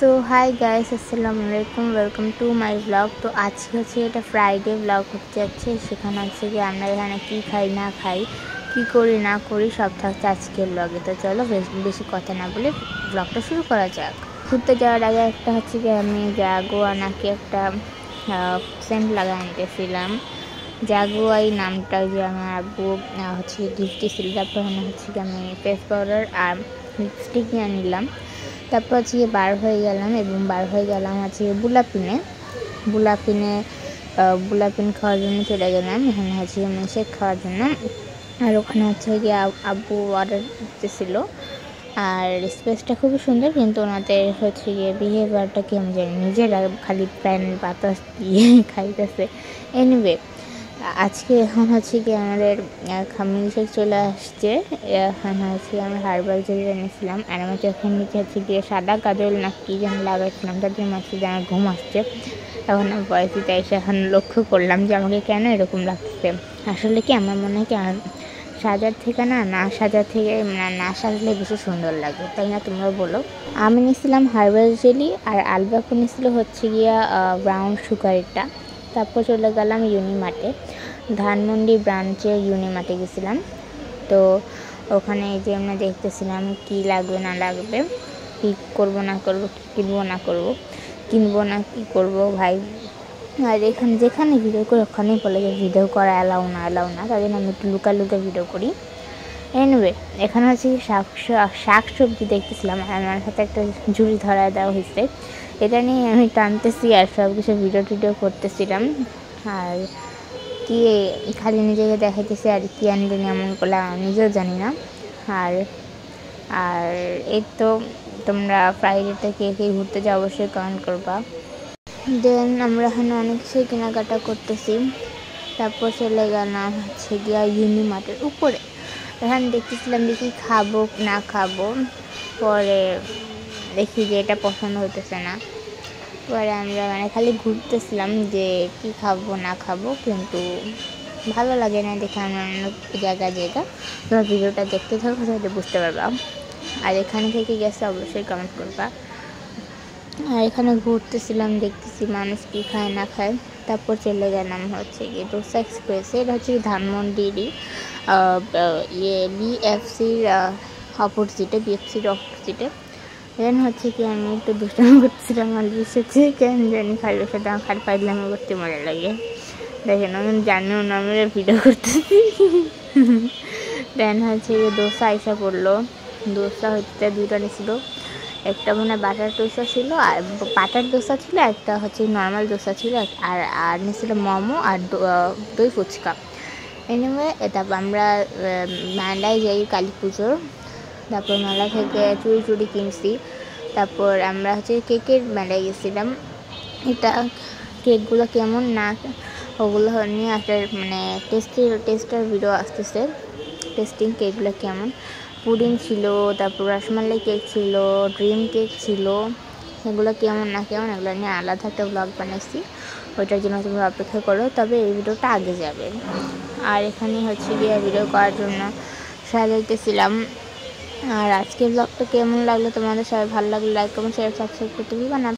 So hi guys, আসসালামু আলাইকুম, welcome to my blog. তো আজকে হচ্ছে এটা ফ্রাইডে ব্লগ হতে যাচ্ছে। সেখানে হচ্ছে কি আমরা এখানে কী খাই না খাই, কী করি না করি সব থাকছে আজকের ব্লগে। তো চলো বেশি কথা না বলে ব্লগটা শুরু করা যাক। ঘুরতে যাওয়ার আগে একটা হচ্ছে কি আমি জাগুয়া নাকি একটা সেন্ট লাগাই নিতেছিলাম। জাগুয়া এই নামটা যে আমার আব্বু হচ্ছে গিফট দিয়েছিল। তারপর হচ্ছে কি আমি ফেস পাউডার আর লিপস্টিক নিয়ে নিলাম। তারপর হচ্ছে বার হয়ে গেলাম এবং বার হয়ে গেলাম হচ্ছে বুলাপিন খাওয়ার জন্য চলে গেলাম। এখানে হচ্ছে শেক খাওয়ার জন্য। আর ওখানে হচ্ছে গিয়ে আব্বু অর্ডার দিতেছিল। আর স্পেসটা খুবই সুন্দর, কিন্তু ওনাদের হচ্ছে গিয়ে বিহেভিয়ারটা কি আমি জানি, নিজেরা খালি প্যান বাতাস দিয়ে খাইতেছে। এনিওয়ে, আজকে এখন হচ্ছে কি আমাদের মিল্কশেক চলে আসছে। এখন হচ্ছে আমি হার্বাল জেল এনেছিলাম। আর আমি চোখের নিচে হচ্ছে গিয়ে সাদা কাজল না কি যেন লাগাচ্ছিলাম, তার জন্য হচ্ছে যে আমার ঘুম আসছে। এখন আমি পরিস্থিতি এসে এখন লক্ষ্য করলাম যে আমাকে কেন এরকম লাগতেছে। আসলে কি আমার মনে হয় কি সাজার থেকে না সাজার থেকে না সাজলে বেশি সুন্দর লাগে, তাই না? তোমরা বলো। আমি নিয়েছিলাম হার্বাল জেলি আর আলবাকু নিয়েছিল হচ্ছে গিয়া ব্রাউন সুগারটা। তারপর চলে গেলাম ইউনিমার্টে, ধানমন্ডি ব্রাঞ্চে ইউনিমার্টে গেছিলাম। তো ওখানে যে আমরা দেখতেছিলাম কি লাগবে না লাগবে, কী করবো না করবো, কী কিনবো না করবো, কিনবো না কী করবো ভাই। আর যেখানে ভিডিও করি ওখানেই বলে যে ভিডিও করা অ্যালাউ না, তাই জন্য আমি একটু লুকা ভিডিও করি। এনিওয়ে, এখানে হচ্ছে শাক সবজি দেখতেছিলাম। আর আমার সাথে একটা ঝুড়ি ধরা দেওয়া হয়েছে, এটা নিয়ে আমি টানতেছি আর সব কিছু ভিডিও করতেছিলাম। আর কি খালি নিজেকে দেখাইতেছি আর কি আনলেন এমন করলে আমি নিজেও জানি না। আর আর এই তো তোমরা ফ্রাইডেতে কে ঘুরতে যাও অবশ্যই কমেন্ট করবা। দেন আমরা এখানে অনেক কিছুই কেনাকাটা করতেছি। তারপর চলে গেলাম হচ্ছে গিয়া ইউনিমার্টের উপরে। এখানে দেখতেছিলাম যে কি খাবো না খাবো, পরে দেখি যে এটা পছন্দ হইতেছে না। পরে আমরা খালি ঘুরতেছিলাম যে কি খাবো না খাবো, কিন্তু ভালো লাগে না দেখে আমরা অন্য জায়গা তোমরা ভিডিওটা দেখতে থাকো, তাহলে বুঝতে পারবা। আর এখানে থেকে গেছে অবশ্যই কমেন্ট করবা। আর এখানে ঘুরতেছিলাম, দেখতেছি মানুষ কি খায় না খায়। তারপর চলে গেলাম হচ্ছে গিয়ে দোসা এক্সপ্রেসে। এটা হচ্ছে ধানমন্ডিরই বিএফসির অপোজিটে। দেন হচ্ছে কি আমি একটু দুষ্টামি করতেছিলাম আলুর সাথে, কেন জানি খালুর সাথে আমার খালি পাইলামি করতে মজা লাগে। দেখেন আমি জানিও না আমি ভিডিও করতেছি। দেন হচ্ছে গিয়ে দোসা এসে পড়লো। দোসা হচ্ছে দুইটা নিয়েছিল, একটা মানে বাটার দোসা ছিল আর একটা হচ্ছে নর্মাল দোসা ছিল। আর নিয়েছিল মোমো আর দই ফুচকা। এনিওয়ে, তারপর আমরা মেলায় যাই কালী পুজোর। তারপর মেলা থেকে চুড়ি কিনছি। তারপর আমরা হচ্ছে কেকের মেলায় গেছিলাম। এটা কেকগুলো কেমন না ওগুলো নিয়ে একটা টেস্টের ভিডিও আসতেছে, টেস্টিং কেকগুলো কেমন। পুডিং ছিল, তারপর রসমালাই কেক ছিল, ড্রিম কেক ছিল। এগুলো কেমন না কেমন এগুলো নিয়ে আলাদা একটা ব্লগ বানাইছি, ওইটার জন্য তোমরা অপেক্ষা করো, তবে এই ভিডিওটা আগে যাবে। আর এখানে হচ্ছে গিয়ে ভিডিও করার জন্য সাজাইতেছিলাম। আর আজকের ব্লগটা কেমন লাগলো তোমাদের? সবাই ভালো লাগলে লাইক কমেন্ট শেয়ার সাবস্ক্রাইব করতে ভুলবা না।